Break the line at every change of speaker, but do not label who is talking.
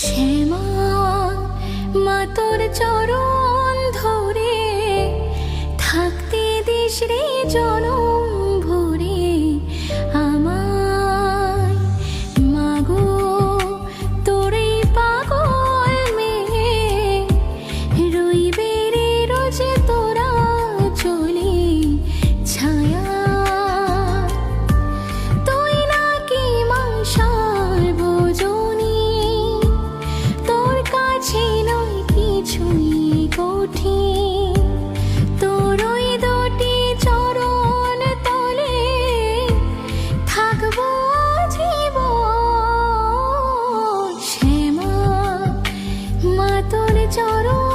শ্যামা মা তোর চরণ ধরে থাকতে দিস রে জনম ভরে আমায়। মাগো তোর এই পাগল মেয়ে রইবে রে রোজ তোরা চলে ছায়া। তুই নাকি মা সার্বজনী, তোর কাছে নয় কিছুই কঠিন। তোর ওই দুটি চরণ তলে থাকবো জীবন। শ্যামা মা তোর চরণ